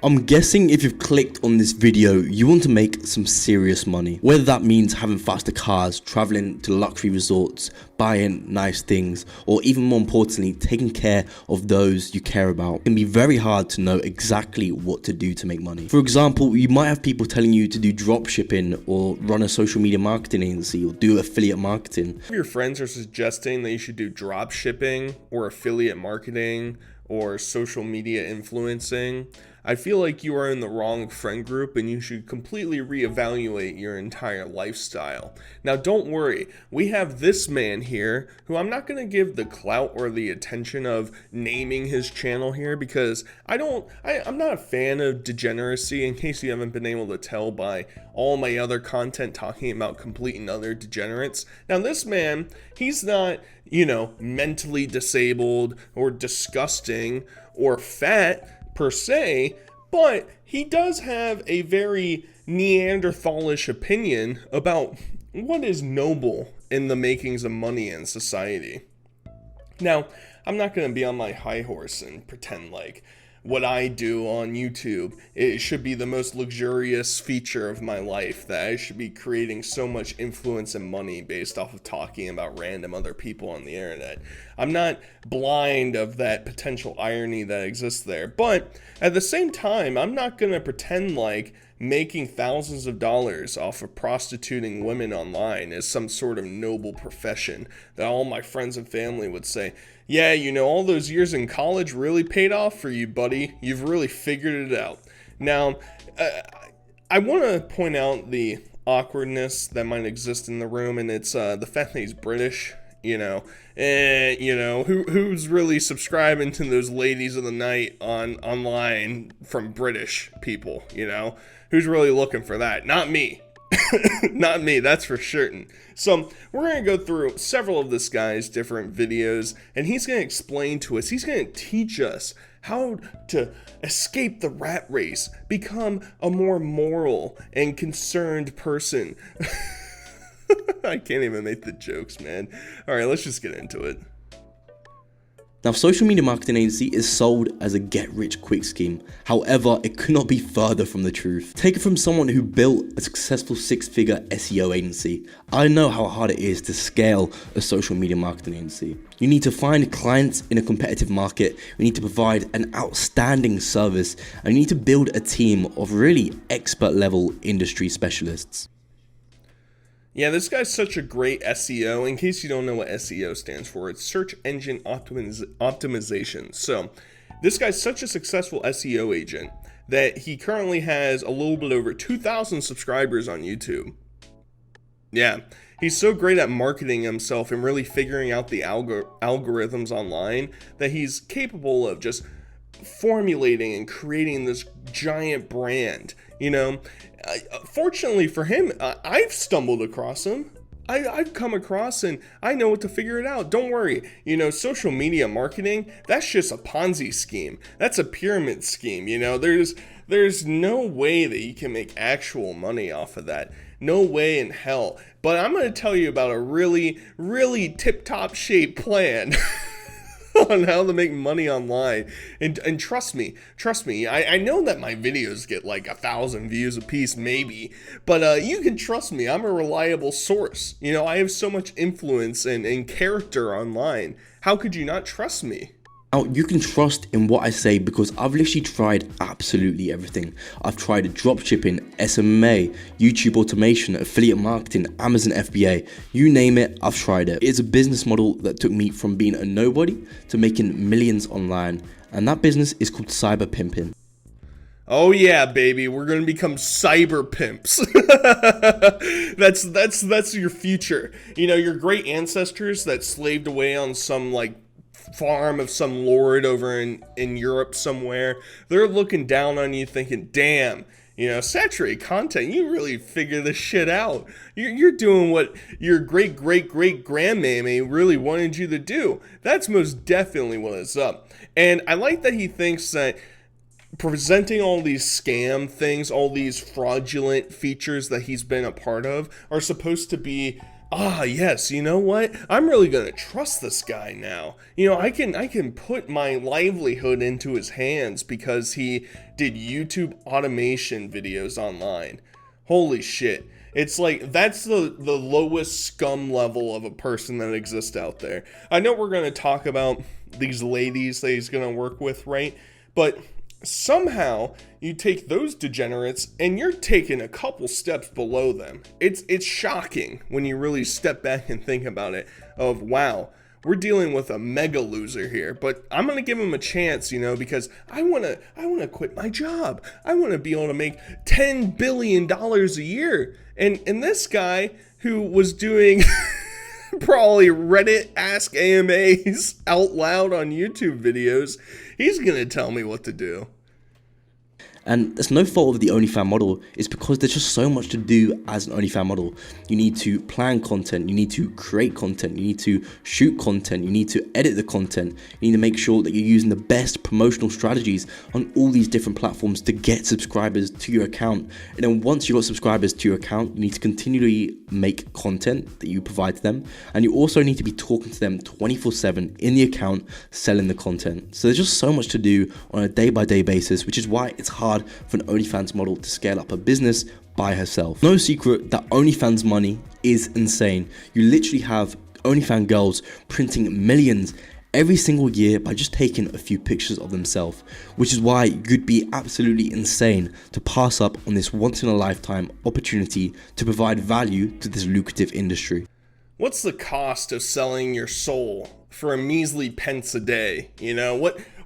I'm guessing if you've clicked on this video, you want to make some serious money. Whether that means having faster cars, traveling to luxury resorts, buying nice things, or even more importantly, taking care of those you care about. It can be very hard to know exactly what to do to make money. For example, you might have people telling you to do drop shipping or run a social media marketing agency or do affiliate marketing. If your friends are suggesting that you should do drop shipping or affiliate marketing or social media influencing, I feel like you are in the wrong friend group and you should completely reevaluate your entire lifestyle. Now, don't worry, we have this man here who I'm not going to give the clout or the attention of naming his channel here because I'm not a fan of degeneracy, in case you haven't been able to tell by all my other content talking about complete and utter degenerates. Now, this man, he's not, mentally disabled or disgusting or fat per se, but he does have a very Neanderthalish opinion about what is noble in the makings of money in society. Now, I'm not going to be on my high horse and pretend like what I do on YouTube, it should be the most luxurious feature of my life, that I should be creating so much influence and money based off of talking about random other people on the internet. I'm not blind of that potential irony that exists there, but at the same time, I'm not going to pretend like making thousands of dollars off of prostituting women online is some sort of noble profession that all my friends and family would say, yeah, all those years in college really paid off for you, buddy. You've really figured it out. Now, I want to point out the awkwardness that might exist in the room, and it's the fact that he's British. Who's really subscribing to those ladies of the night online from British people, who's really looking for that? Not me. Not me, that's for certain. So we're going to go through several of this guy's different videos, and he's going to explain to us, he's going to teach us how to escape the rat race, become a more moral and concerned person. I can't even make the jokes, man. All right, let's just get into it. Now, social media marketing agency is sold as a get-rich-quick scheme. However, it could not be further from the truth. Take it from someone who built a successful six-figure SEO agency. I know how hard it is to scale a social media marketing agency. You need to find clients in a competitive market, you need to provide an outstanding service, and you need to build a team of really expert-level industry specialists. Yeah, this guy's such a great SEO. In case you don't know what SEO stands for, it's search engine optimization. So this guy's such a successful SEO agent that he currently has a little bit over 2,000 subscribers on YouTube. Yeah, he's so great at marketing himself and really figuring out the algorithms online that he's capable of just formulating and creating this giant brand, Fortunately for him, I've stumbled across him. I've come across and I know what to figure it out. Don't worry. Social media marketing, that's just a Ponzi scheme. That's a pyramid scheme. There's no way that you can make actual money off of that. No way in hell. But I'm going to tell you about a really, really tip-top shape plan on how to make money online. And trust me, I know that my videos get like 1,000 views a piece, maybe, but you can trust me, I'm a reliable source. I have so much influence and character online. How could you not trust me? Now, you can trust in what I say because I've literally tried absolutely everything. I've tried dropshipping, SMA, YouTube automation, affiliate marketing, Amazon FBA, you name it, I've tried it. It's a business model that took me from being a nobody to making millions online, and that business is called cyber pimping. Oh yeah, baby, we're gonna become cyber pimps. That's your future. Your great ancestors that slaved away on some farm of some lord over in Europe somewhere, they're looking down on you thinking, damn, saturated content, you really figure this shit out. You're doing what your great-great-great-grandmammy really wanted you to do. That's most definitely what it's up. And I like that he thinks that presenting all these scam things, all these fraudulent features that he's been a part of are supposed to be Ah, yes, you know what? I'm really gonna trust this guy now. I can put my livelihood into his hands because he did YouTube automation videos online. Holy shit. It's like that's the lowest scum level of a person that exists out there. I know we're gonna talk about these ladies that he's gonna work with, right? But somehow you take those degenerates and you're taking a couple steps below them. It's shocking when you really step back and think about it of wow, we're dealing with a mega loser here, but I'm going to give him a chance, because I want to quit my job. I want to be able to make $10 billion a year. And this guy who was doing probably Reddit Ask AMAs out loud on YouTube videos, he's going to tell me what to do. And that's no fault of the OnlyFans model. It's because there's just so much to do as an OnlyFans model. You need to plan content, you need to create content, you need to shoot content, you need to edit the content, you need to make sure that you're using the best promotional strategies on all these different platforms to get subscribers to your account. And then once you've got subscribers to your account, you need to continually make content that you provide to them. And you also need to be talking to them 24/7 in the account, selling the content. So there's just so much to do on a day-by-day basis, which is why it's hard for an OnlyFans model to scale up a business by herself. No secret that OnlyFans money is insane. You literally have OnlyFans girls printing millions every single year by just taking a few pictures of themselves, which is why you'd be absolutely insane to pass up on this once in a lifetime opportunity to provide value to this lucrative industry. What's the cost of selling your soul for a measly pence a day?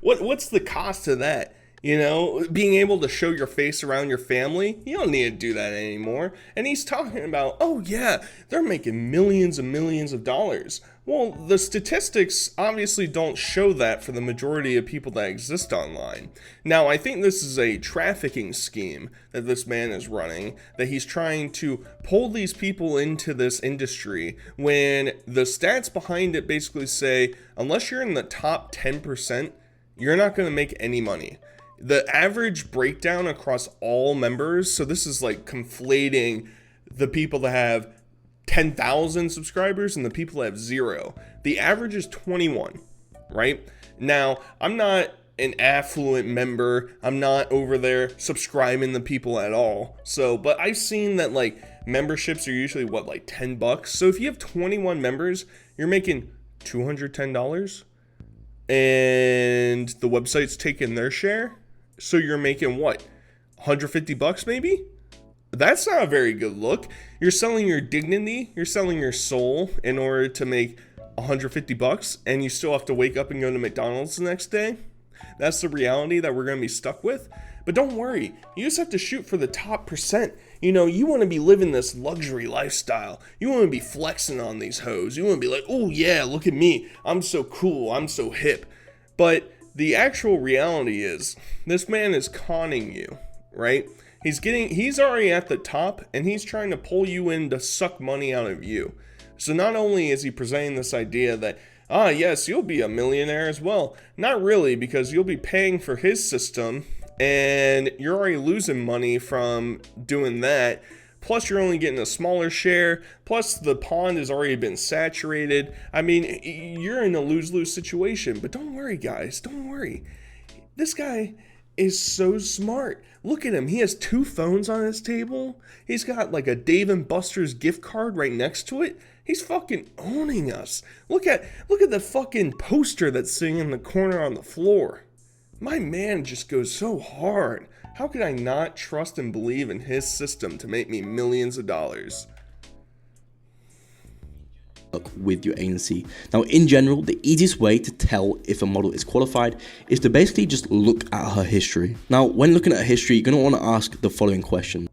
What's the cost of that? Being able to show your face around your family, you don't need to do that anymore. And he's talking about, oh yeah, they're making millions and millions of dollars. Well, the statistics obviously don't show that for the majority of people that exist online. Now, I think this is a trafficking scheme that this man is running, that he's trying to pull these people into this industry when the stats behind it basically say, unless you're in the top 10%, you're not going to make any money. The average breakdown across all members, so this is like conflating the people that have 10,000 subscribers and the people that have 0. The average is 21, right? Now, I'm not an affluent member. I'm not over there subscribing the people at all. But I've seen that like memberships are usually like $10. So if you have 21 members, you're making $210 and the website's taking their share. So you're making what? $150 maybe? That's not a very good look. You're selling your dignity, you're selling your soul in order to make $150, and you still have to wake up and go to McDonald's the next day. That's the reality that we're going to be stuck with. But don't worry, you just have to shoot for the top percent. You want to be living this luxury lifestyle. You want to be flexing on these hoes. You want to be like, oh yeah, look at me. I'm so cool. I'm so hip. But the actual reality is this man is conning you, right? He's already at the top and he's trying to pull you in to suck money out of you. So not only is he presenting this idea that, yes, you'll be a millionaire as well. Not really, because you'll be paying for his system and you're already losing money from doing that. Plus, you're only getting a smaller share. Plus, the pond has already been saturated. I mean, you're in a lose-lose situation. But don't worry, guys. Don't worry. This guy is so smart. Look at him. He has 2 phones on his table. He's got like a Dave & Buster's gift card right next to it. He's fucking owning us. Look at the fucking poster that's sitting in the corner on the floor. My man just goes so hard. How could I not trust and believe in his system to make me millions of dollars? With your agency. Now, in general, the easiest way to tell if a model is qualified is to basically just look at her history. Now, when looking at her history, you're going to want to ask the following question.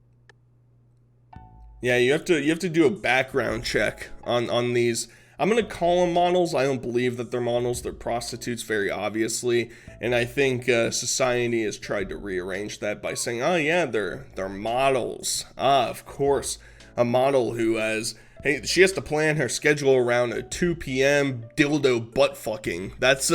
Yeah, you have to do a background check on these. I'm going to call them models. I don't believe that they're models. They're prostitutes, very obviously. And I think society has tried to rearrange that by saying, oh yeah, they're models. Of course. A model who has, hey, she has to plan her schedule around a 2 p.m. dildo butt fucking. That's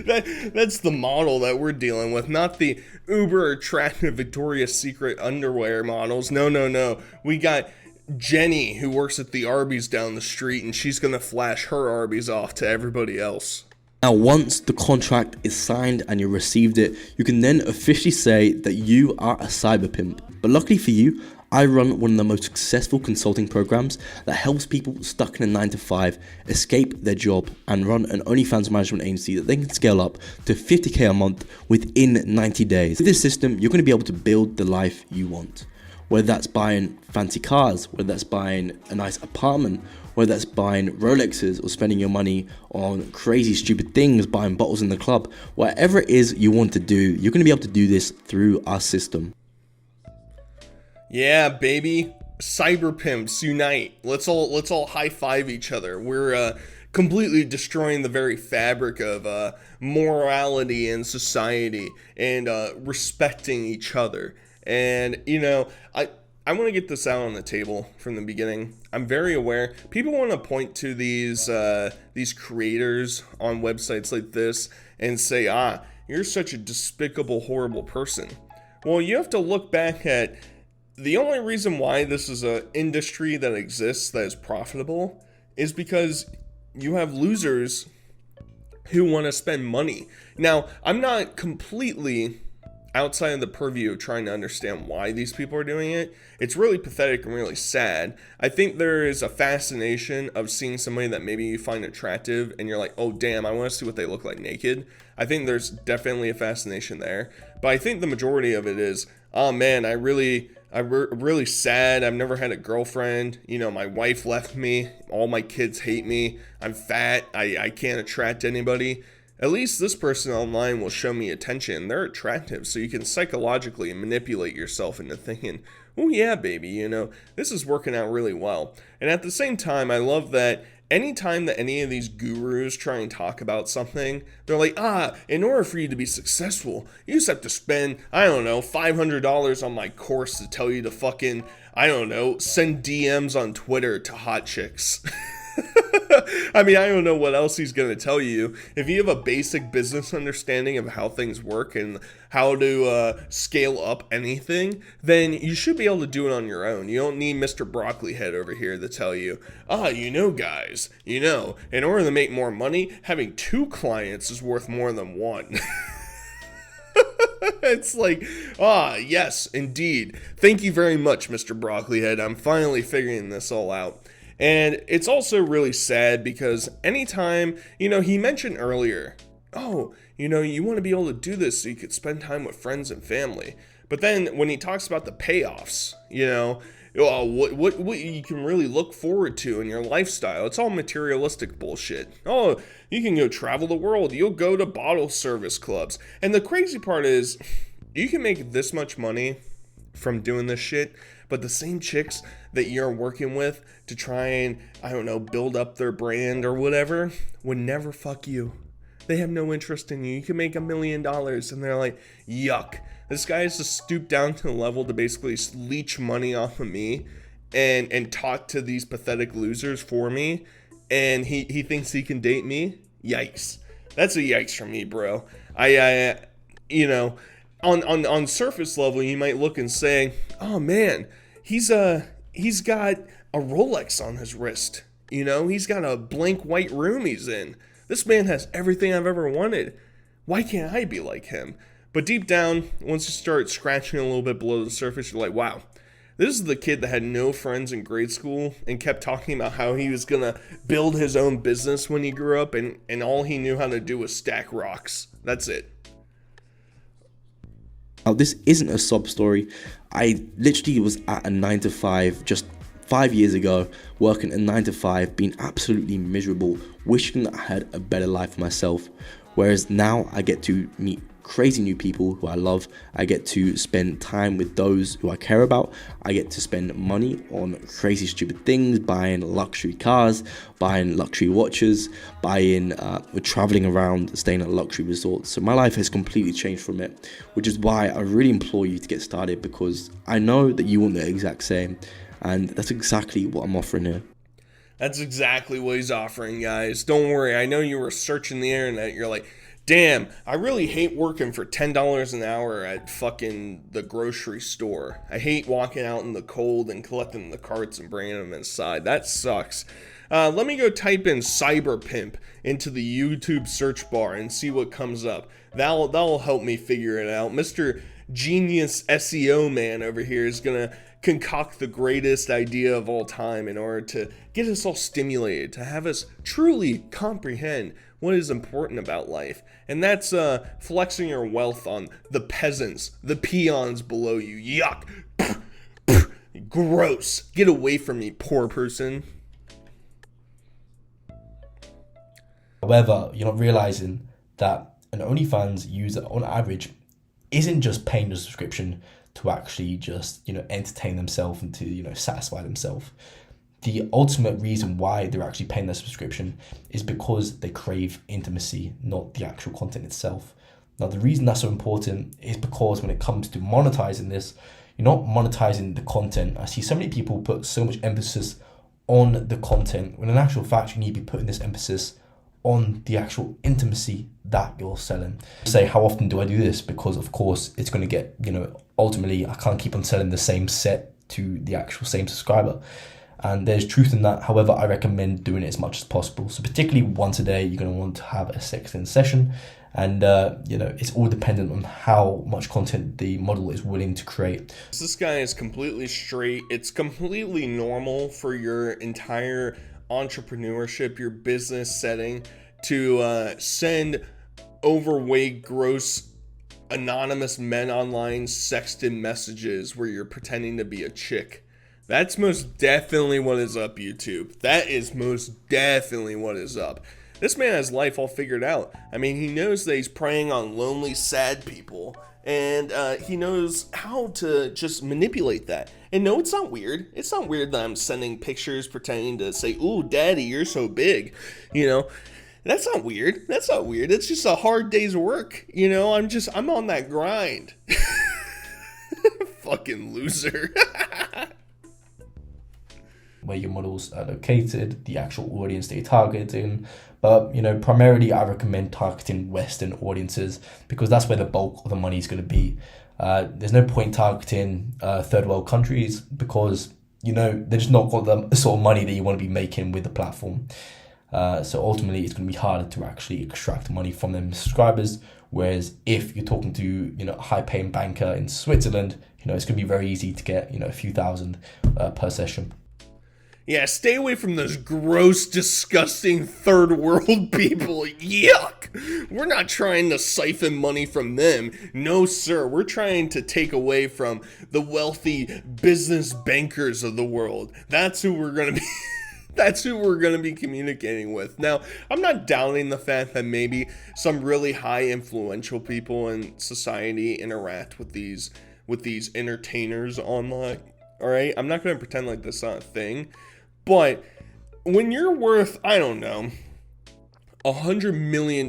that's the model that we're dealing with, not the uber attractive Victoria's Secret underwear models. No. We got Jenny who works at the Arby's down the street, and she's gonna flash her Arby's off to everybody else. Now, once the contract is signed and you received it, you can then officially say that you are a cyber pimp. But luckily for you, I run one of the most successful consulting programs that helps people stuck in a 9 to 5 escape their job and run an OnlyFans management agency that they can scale up to 50k a month within 90 days. With this system, you're going to be able to build the life you want. Whether that's buying fancy cars, whether that's buying a nice apartment, whether that's buying Rolexes or spending your money on crazy stupid things, buying bottles in the club, whatever it is you want to do, you're going to be able to do this through our system. Yeah, baby. Cyber pimps unite. Let's all high five each other. We're completely destroying the very fabric of morality and society and respecting each other. And I want to get this out on the table from the beginning. I'm very aware people want to point to these creators on websites like this and say, you're such a despicable, horrible person. Well, you have to look back at the only reason why this is an industry that exists that is profitable is because you have losers who want to spend money. Now, I'm not completely outside of the purview of trying to understand why these people are doing it. It's really pathetic and really sad. I think there is a fascination of seeing somebody that maybe you find attractive and you're like, oh damn, I want to see what they look like naked. I think there's definitely a fascination there. But I think the majority of it is, oh man, I'm really sad. I've never had a girlfriend. My wife left me. All my kids hate me. I'm fat. I can't attract anybody. At least this person online will show me attention. They're attractive, so you can psychologically manipulate yourself into thinking, oh yeah, baby, this is working out really well. And at the same time, I love that anytime that any of these gurus try and talk about something, they're like, in order for you to be successful, you just have to spend, $500 on my course to tell you to fucking, send DMs on Twitter to hot chicks. I don't know what else he's going to tell you. If you have a basic business understanding of how things work and how to scale up anything, then you should be able to do it on your own. You don't need Mr. Broccoli Head over here to tell you, guys, in order to make more money, having 2 clients is worth more than 1. It's like, yes, indeed. Thank you very much, Mr. Broccoli Head. I'm finally figuring this all out. And it's also really sad because anytime, he mentioned earlier, you want to be able to do this so you could spend time with friends and family. But then when he talks about the payoffs, what you can really look forward to in your lifestyle, it's all materialistic bullshit. Oh, you can go travel the world. You'll go to bottle service clubs. And the crazy part is you can make this much money from doing this shit, but the same chicks that you're working with to try and, build up their brand or whatever would never fuck you. They have no interest in you. You can make $1 million and they're like, yuck. This guy has to stoop down to the level to basically leech money off of me and talk to these pathetic losers for me. And he thinks he can date me. Yikes. That's a yikes from me, bro. On surface level, you might look and say, oh man, he's got a Rolex on his wrist. He's got a blank white room he's in. This man has everything I've ever wanted. Why can't I be like him? But deep down, once you start scratching a little bit below the surface, you're like, wow, this is the kid that had no friends in grade school and kept talking about how he was going to build his own business when he grew up, and all he knew how to do was stack rocks. That's it. Now, this isn't a sob story. I literally was at a 9 to 5 just 5 years ago, working a 9 to 5, being absolutely miserable, wishing that I had a better life for myself. Whereas now I get to meet crazy new people who I love. I get to spend time with those who I care about. I get to spend money on crazy stupid things, buying luxury cars, buying luxury watches, traveling around, staying at luxury resorts. So my life has completely changed from it, which is why I really implore you to get started, because I know that you want the exact same, and that's exactly what I'm offering here. That's exactly what he's offering, guys. Don't worry. I know you were searching the internet. You're like, Damn, I really hate working for $10 an hour at fucking the grocery store. I hate walking out in the cold and collecting the carts and bringing them inside. That sucks. Let me go type in cyber pimp into the YouTube search bar and see what comes up. That'll help me figure it out. Mr. Genius SEO man over here is gonna concoct the greatest idea of all time in order to get us all stimulated, to have us truly comprehend what is important about life. And that's flexing your wealth on the peasants, the peons below you. Yuck. Gross. Get away from me, poor person. However, you're not realizing that an OnlyFans user on average isn't just paying the subscription to actually just, entertain themselves and to, satisfy themselves. The ultimate reason why they're actually paying their subscription is because they crave intimacy, not the actual content itself. Now, the reason that's so important is because when it comes to monetizing this, you're not monetizing the content. I see so many people put so much emphasis on the content, when in actual fact, you need to be putting this emphasis on the actual intimacy that you're selling. Say, how often do I do this? Because of course it's going to get, ultimately I can't keep on selling the same set to the actual same subscriber. And there's truth in that. However, I recommend doing it as much as possible. So particularly once a day, you're going to want to have a sexting session. And, it's all dependent on how much content the model is willing to create. This guy is completely straight. It's completely normal for your entire entrepreneurship, your business setting, to send overweight, gross, anonymous men online sexting messages where you're pretending to be a chick. That's most definitely what is up, YouTube. That is most definitely what is up. This man has life all figured out. I mean, he knows that he's preying on lonely, sad people, and he knows how to just manipulate that. And no, it's not weird. It's not weird that I'm sending pictures pretending to say, "Ooh, daddy, you're so big." That's not weird. That's not weird. It's just a hard day's work. I'm on that grind. Fucking loser. Where your models are located, the actual audience they're targeting. But, primarily I recommend targeting Western audiences because that's where the bulk of the money is going to be. There's no point targeting third world countries because, they're just not got the sort of money that you want to be making with the platform. So ultimately it's going to be harder to actually extract money from them subscribers. Whereas if you're talking to, a high paying banker in Switzerland, it's going to be very easy to get, a few thousand per session. Yeah, stay away from those gross, disgusting third world people. Yuck! We're not trying to siphon money from them. No, sir. We're trying to take away from the wealthy business bankers of the world. That's who we're going to be. That's who we're going to be communicating with. Now, I'm not doubting the fact that maybe some really high influential people in society interact with these entertainers online. All right? I'm not going to pretend like that's not a thing. But when you're worth, I don't know, $100 million,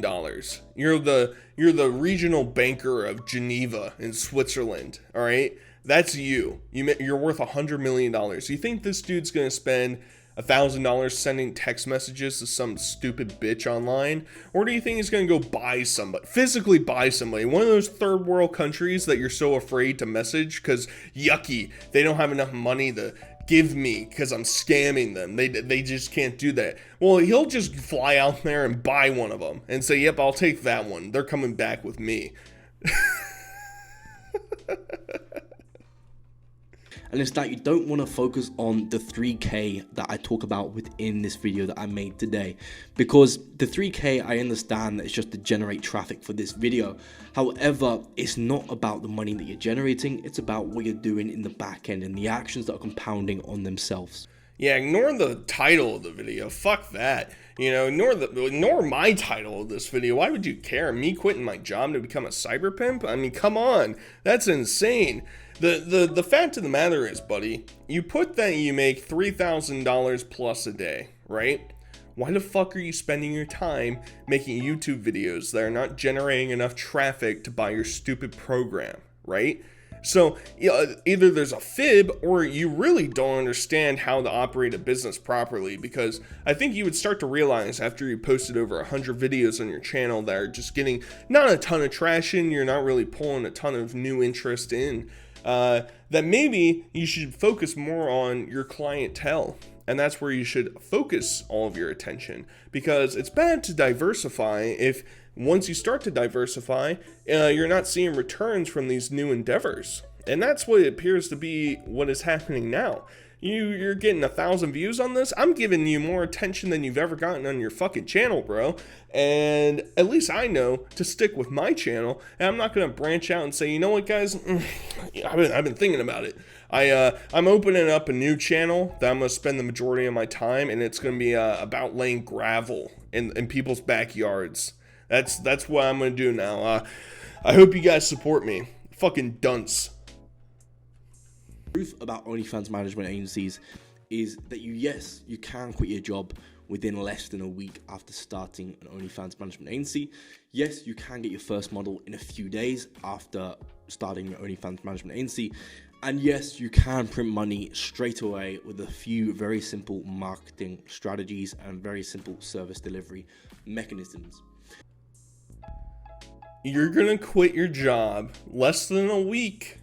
you're the regional banker of Geneva in Switzerland, all right? That's you. You're worth $100 million. You think this dude's going to spend $1,000 sending text messages to some stupid bitch online? Or do you think he's going to go physically buy somebody, one of those third world countries that you're so afraid to message because yucky, they don't have enough money to give me because I'm scamming them. They just can't do that. Well, he'll just fly out there and buy one of them and say, "Yep, I'll take that one. They're coming back with me." And it's that you don't want to focus on the 3K that I talk about within this video that I made today, because the 3K, I understand that it's just to generate traffic for this video. However, it's not about the money that you're generating, it's about what you're doing in the back end and the actions that are compounding on themselves. Yeah, ignore the title of the video. Fuck that. Ignore my title of this video. Why would you care? Me quitting my job to become a cyber pimp? I mean, come on. That's insane. The fact of the matter is, buddy, you put that you make $3,000 plus a day, right? Why the fuck are you spending your time making YouTube videos that are not generating enough traffic to buy your stupid program, right? So either there's a fib or you really don't understand how to operate a business properly, because I think you would start to realize after you posted over 100 videos on your channel that are just getting not a ton of traction, you're not really pulling a ton of new interest in, that maybe you should focus more on your clientele. And that's where you should focus all of your attention, because it's bad to diversify if once you start to diversify, you're not seeing returns from these new endeavors. And that's what it appears to be what is happening now. You're getting 1,000 views on this. I'm giving you more attention than you've ever gotten on your fucking channel, bro. And at least I know to stick with my channel. And I'm not going to branch out and say, you know what, guys? I've been thinking about it. I'm opening up a new channel that I'm going to spend the majority of my time, and it's going to be about laying gravel in people's backyards. That's what I'm going to do now. I hope you guys support me. Fucking dunce. Truth about OnlyFans management agencies is that you can quit your job within less than a week after starting an OnlyFans management agency. Yes, you can get your first model in a few days after starting your OnlyFans management agency. And yes, you can print money straight away with a few very simple marketing strategies and very simple service delivery mechanisms. You're gonna quit your job less than a week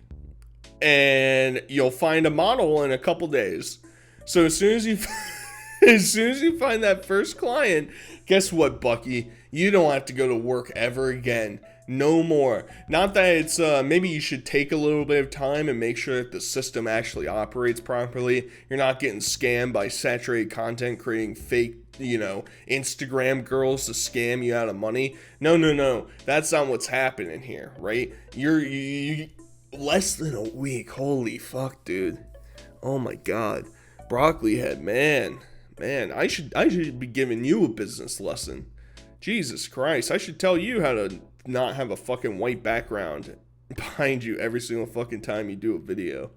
and you'll find a model in a couple days. So as soon as you find that first client, guess what, Bucky? You don't have to go to work ever again. No more. Not that it's maybe you should take a little bit of time and make sure that the system actually operates properly. You're not getting scammed by saturated content creating fake, Instagram girls to scam you out of money. No. That's not what's happening here, right? You less than a week. Holy fuck, dude. Oh my god. Broccoli head, man. I should be giving you a business lesson. Jesus Christ. I should tell you how to not have a fucking white background behind you every single fucking time you do a video.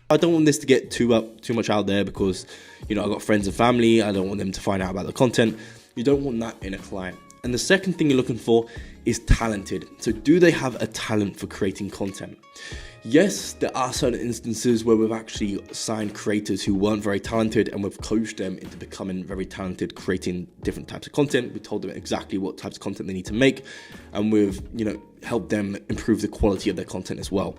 I don't want this to get too much out there because, I got friends and family. I don't want them to find out about the content. You don't want that in a client. And the second thing you're looking for is talented. So do they have a talent for creating content? Yes, there are certain instances where we've actually signed creators who weren't very talented and we've coached them into becoming very talented, creating different types of content. We told them exactly what types of content they need to make, and we've, helped them improve the quality of their content as well.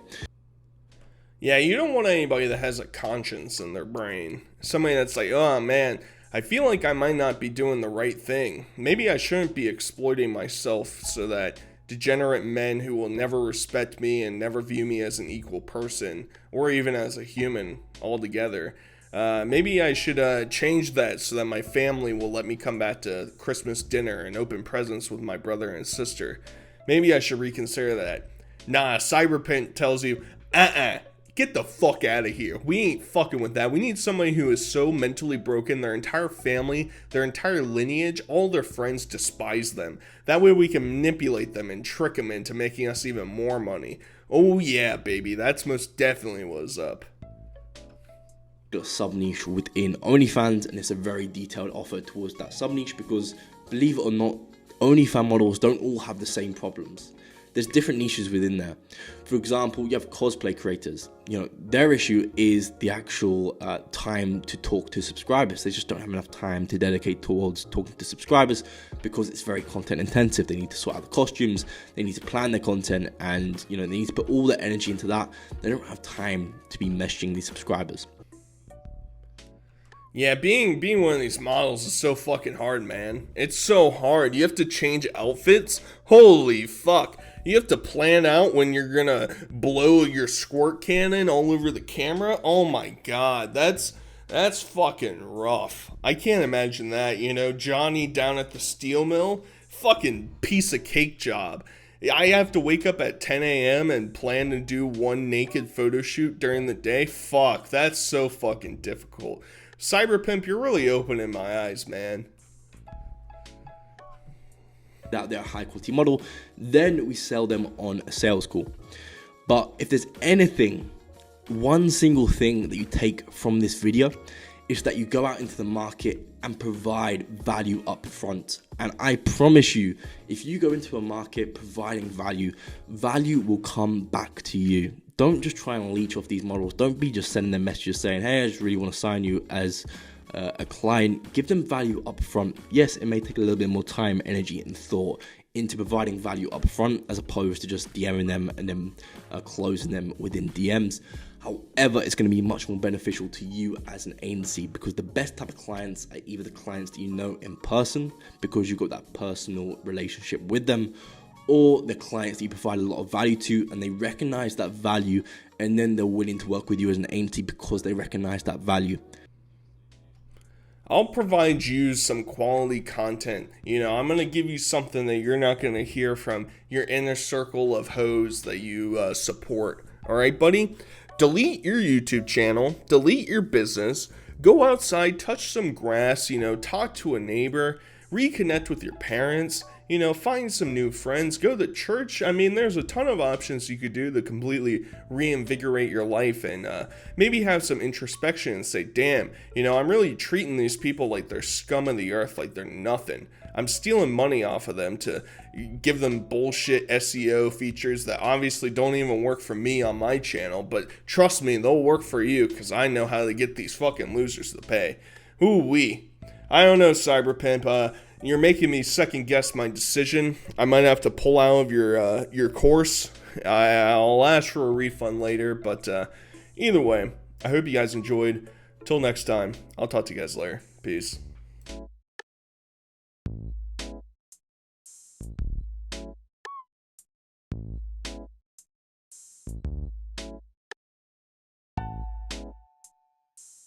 Yeah, you don't want anybody that has a conscience in their brain. Somebody that's like, oh man, I feel like I might not be doing the right thing. Maybe I shouldn't be exploiting myself so that degenerate men who will never respect me and never view me as an equal person or even as a human altogether. Maybe I should change that so that my family will let me come back to Christmas dinner and open presents with my brother and sister. Maybe I should reconsider that. Nah, Cyberpunk tells you, get the fuck out of here. We ain't fucking with that. We need somebody who is so mentally broken, their entire family, their entire lineage, all their friends despise them. That way we can manipulate them and trick them into making us even more money. Oh yeah, baby, that's most definitely what's up. A sub niche within OnlyFans, and it's a very detailed offer towards that sub niche because, believe it or not, OnlyFans models don't all have the same problems. There's different niches within there. For example, you have cosplay creators. Their issue is the actual time to talk to subscribers. They just don't have enough time to dedicate towards talking to subscribers because it's very content intensive. They need to sort out the costumes, they need to plan their content, and they need to put all their energy into that. They don't have time to be messaging these subscribers. Yeah, being one of these models is so fucking hard, man. It's so hard. You have to change outfits. Holy fuck. You have to plan out when you're gonna blow your squirt cannon all over the camera. Oh my god, that's fucking rough. I can't imagine that, Johnny down at the steel mill. Fucking piece of cake job. I have to wake up at 10 a.m. and plan to do one naked photo shoot during the day. Fuck, that's so fucking difficult. Cyberpimp, you're really opening my eyes, man. That they're a high quality model, then we sell them on a sales call. But if there's anything, one single thing that you take from this video is that you go out into the market and provide value up front. And I promise you, if you go into a market providing value, value will come back to you. Don't just try and leech off these models. Don't be just sending them messages saying, hey, I just really want to sign you as a client. Give them value up front. Yes, it may take a little bit more time, energy, and thought into providing value up front as opposed to just DMing them and then closing them within DMs. However, it's going to be much more beneficial to you as an agency, because the best type of clients are either the clients that you know in person because you've got that personal relationship with them, or the clients that you provide a lot of value to and they recognize that value, and then they're willing to work with you as an agency because they recognize that value. I'll provide you some quality content. I'm going to give you something that you're not going to hear from your inner circle of hoes that you support. All right, buddy? Delete your YouTube channel, delete your business, go outside, touch some grass, talk to a neighbor, reconnect with your parents, find some new friends, go to church. I mean, there's a ton of options you could do to completely reinvigorate your life, and maybe have some introspection and say, damn, I'm really treating these people like they're scum of the earth, like they're nothing. I'm stealing money off of them to give them bullshit SEO features that obviously don't even work for me on my channel, but trust me, they'll work for you because I know how to get these fucking losers to pay. Ooh-wee. I don't know, Cyberpimp. You're making me second guess my decision. I might have to pull out of your course. I'll ask for a refund later, but either way, I hope you guys enjoyed. Till next time, I'll talk to you guys later. Peace.